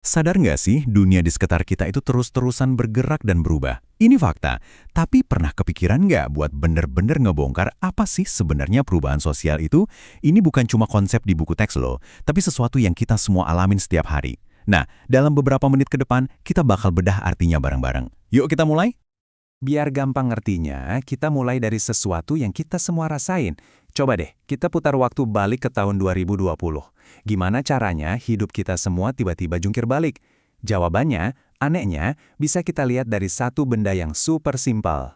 Sadar nggak sih, dunia di sekitar kita itu terus-terusan bergerak dan berubah? Ini fakta. Tapi pernah kepikiran nggak buat bener-bener ngebongkar apa sih sebenarnya perubahan sosial itu? Ini bukan cuma konsep di buku teks loh, tapi sesuatu yang kita semua alamin setiap hari. Nah, dalam beberapa menit ke depan, kita bakal bedah artinya bareng-bareng. Yuk kita mulai? Biar gampang ngertinya, kita mulai dari sesuatu yang kita semua rasain. Coba deh, kita putar waktu balik ke tahun 2020. Gimana caranya hidup kita semua tiba-tiba jungkir balik? Jawabannya, anehnya, bisa kita lihat dari satu benda yang super simpel.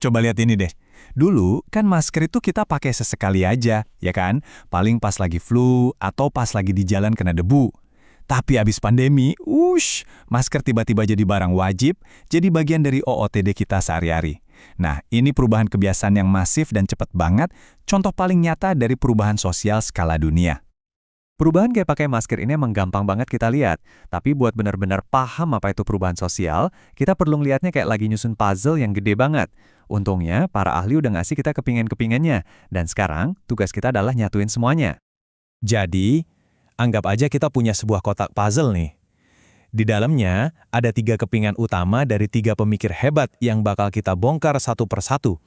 Coba lihat ini deh. Dulu kan masker itu kita pakai sesekali aja, ya kan? Paling pas lagi flu atau pas lagi di jalan kena debu. Tapi abis pandemi, masker tiba-tiba jadi barang wajib, jadi bagian dari OOTD kita sehari-hari. Nah, ini perubahan kebiasaan yang masif dan cepat banget, contoh paling nyata dari perubahan sosial skala dunia. Perubahan kayak pakai masker ini emang gampang banget kita lihat. Tapi buat benar-benar paham apa itu perubahan sosial, kita perlu ngeliatnya kayak lagi nyusun puzzle yang gede banget. Untungnya, para ahli udah ngasih kita kepingan-kepingannya. Dan sekarang, tugas kita adalah nyatuin semuanya. Jadi, anggap aja kita punya sebuah kotak puzzle nih. Di dalamnya, ada 3 kepingan utama dari 3 pemikir hebat yang bakal kita bongkar satu persatu.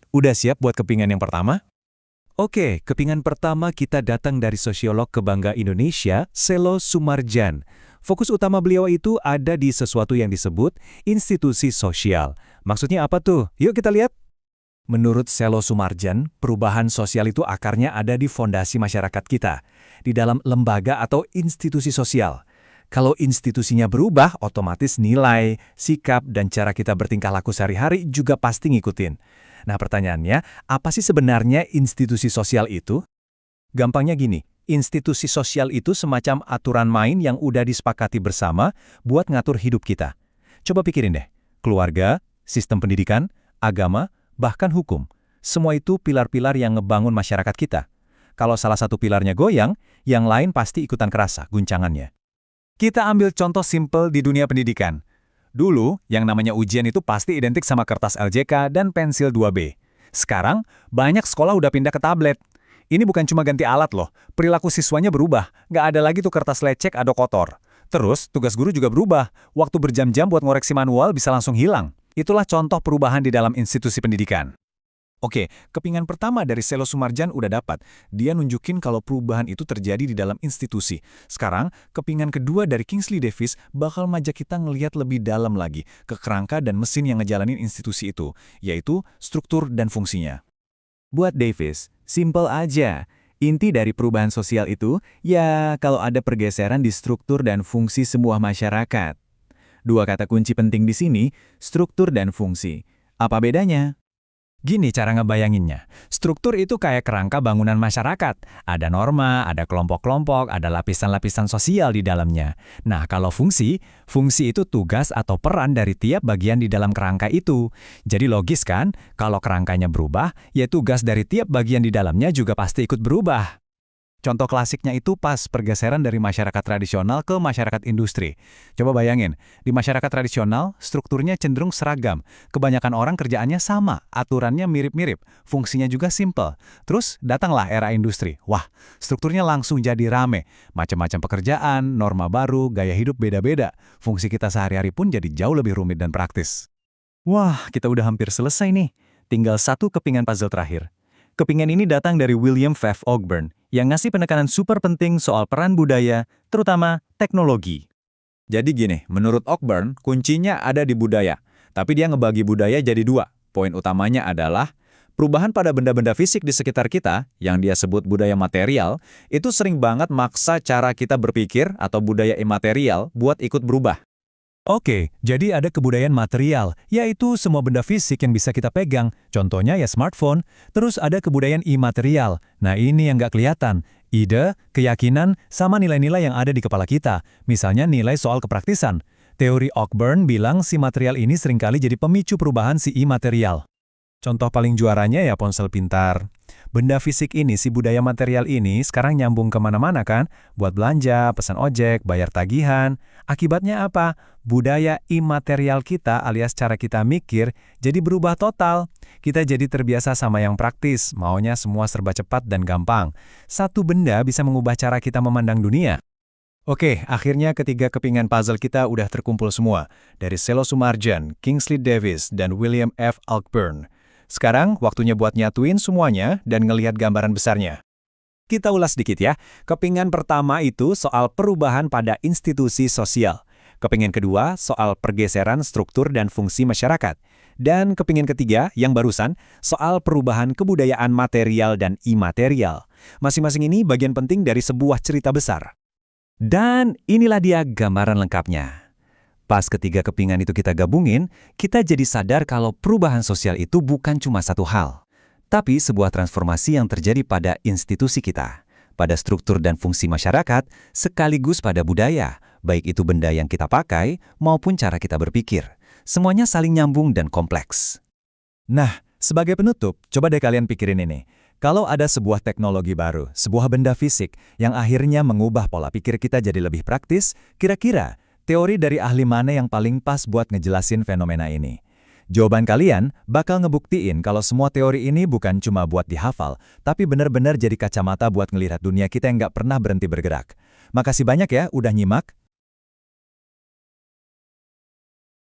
Udah siap buat kepingan yang pertama? Oke, kepingan pertama kita datang dari sosiolog kebangga Indonesia, Selo Sumarjan. Fokus utama beliau itu ada di sesuatu yang disebut institusi sosial. Maksudnya apa tuh? Yuk kita lihat. Menurut Selo Sumarjan, perubahan sosial itu akarnya ada di fondasi masyarakat kita, di dalam lembaga atau institusi sosial. Kalau institusinya berubah, otomatis nilai, sikap, dan cara kita bertingkah laku sehari-hari juga pasti ngikutin. Nah pertanyaannya, apa sih sebenarnya institusi sosial itu? Gampangnya gini, institusi sosial itu semacam aturan main yang udah disepakati bersama buat ngatur hidup kita. Coba pikirin deh, keluarga, sistem pendidikan, agama, bahkan hukum. Semua itu pilar-pilar yang ngebangun masyarakat kita. Kalau salah satu pilarnya goyang, yang lain pasti ikutan kerasa guncangannya. Kita ambil contoh simpel di dunia pendidikan. Dulu, yang namanya ujian itu pasti identik sama kertas LJK dan pensil 2B. Sekarang, banyak sekolah udah pindah ke tablet. Ini bukan cuma ganti alat loh, perilaku siswanya berubah. Nggak ada lagi tuh kertas lecek atau kotor. Terus, tugas guru juga berubah. Waktu berjam-jam buat ngoreksi manual bisa langsung hilang. Itulah contoh perubahan di dalam institusi pendidikan. Oke, kepingan pertama dari Selo Sumarjan udah dapat. Dia nunjukin kalau perubahan itu terjadi di dalam institusi. Sekarang, kepingan kedua dari Kingsley Davis bakal ngajak kita ngelihat lebih dalam lagi ke kerangka dan mesin yang ngejalanin institusi itu, yaitu struktur dan fungsinya. Buat Davis, simple aja. Inti dari perubahan sosial itu, ya kalau ada pergeseran di struktur dan fungsi sebuah masyarakat. Dua kata kunci penting di sini, struktur dan fungsi. Apa bedanya? Gini cara ngebayanginnya, struktur itu kayak kerangka bangunan masyarakat. Ada norma, ada kelompok-kelompok, ada lapisan-lapisan sosial di dalamnya. Nah, kalau fungsi itu tugas atau peran dari tiap bagian di dalam kerangka itu. Jadi logis kan, kalau kerangkanya berubah, ya tugas dari tiap bagian di dalamnya juga pasti ikut berubah. Contoh klasiknya itu pas pergeseran dari masyarakat tradisional ke masyarakat industri. Coba bayangin, di masyarakat tradisional, strukturnya cenderung seragam. Kebanyakan orang kerjaannya sama, aturannya mirip-mirip, fungsinya juga simple. Terus datanglah era industri. Wah, strukturnya langsung jadi rame. Macam-macam pekerjaan, norma baru, gaya hidup beda-beda. Fungsi kita sehari-hari pun jadi jauh lebih rumit dan praktis. Wah, kita udah hampir selesai nih. Tinggal satu kepingan puzzle terakhir. Kepingan ini datang dari William F. Ogburn, yang ngasih penekanan super penting soal peran budaya, terutama teknologi. Jadi gini, menurut Ogburn, kuncinya ada di budaya. Tapi dia ngebagi budaya jadi 2. Poin utamanya adalah, perubahan pada benda-benda fisik di sekitar kita, yang dia sebut budaya material, itu sering banget maksa cara kita berpikir atau budaya imaterial buat ikut berubah. Oke, jadi ada kebudayaan material, yaitu semua benda fisik yang bisa kita pegang, contohnya ya smartphone. Terus ada kebudayaan imaterial, nah ini yang nggak kelihatan. Ide, keyakinan, sama nilai-nilai yang ada di kepala kita, misalnya nilai soal kepraktisan. Teori Ogburn bilang si material ini seringkali jadi pemicu perubahan si imaterial. Contoh paling juaranya ya ponsel pintar. Benda fisik ini, si budaya material ini sekarang nyambung kemana-mana kan? Buat belanja, pesan ojek, bayar tagihan. Akibatnya apa? Budaya imaterial kita alias cara kita mikir jadi berubah total. Kita jadi terbiasa sama yang praktis, maunya semua serba cepat dan gampang. Satu benda bisa mengubah cara kita memandang dunia. Oke, akhirnya ketiga kepingan puzzle kita udah terkumpul semua, dari Selo Sumarjan, Kingsley Davis, dan William F. Alkburn. Sekarang waktunya buat nyatuin semuanya dan ngelihat gambaran besarnya. Kita ulas dikit ya. Kepingan pertama itu soal perubahan pada institusi sosial. Kepingan kedua soal pergeseran struktur dan fungsi masyarakat. Dan kepingan ketiga, yang barusan, soal perubahan kebudayaan material dan imaterial. Masing-masing ini bagian penting dari sebuah cerita besar. Dan inilah dia gambaran lengkapnya. Pas ketiga kepingan itu kita gabungin, kita jadi sadar kalau perubahan sosial itu bukan cuma satu hal, tapi sebuah transformasi yang terjadi pada institusi kita, pada struktur dan fungsi masyarakat, sekaligus pada budaya, baik itu benda yang kita pakai maupun cara kita berpikir. Semuanya saling nyambung dan kompleks. Nah, sebagai penutup, coba deh kalian pikirin ini. Kalau ada sebuah teknologi baru, sebuah benda fisik yang akhirnya mengubah pola pikir kita jadi lebih praktis, kira-kira teori dari ahli mana yang paling pas buat ngejelasin fenomena ini? Jawaban kalian bakal ngebuktiin kalau semua teori ini bukan cuma buat dihafal, tapi benar-benar jadi kacamata buat ngelihat dunia kita yang nggak pernah berhenti bergerak. Makasih banyak ya udah nyimak.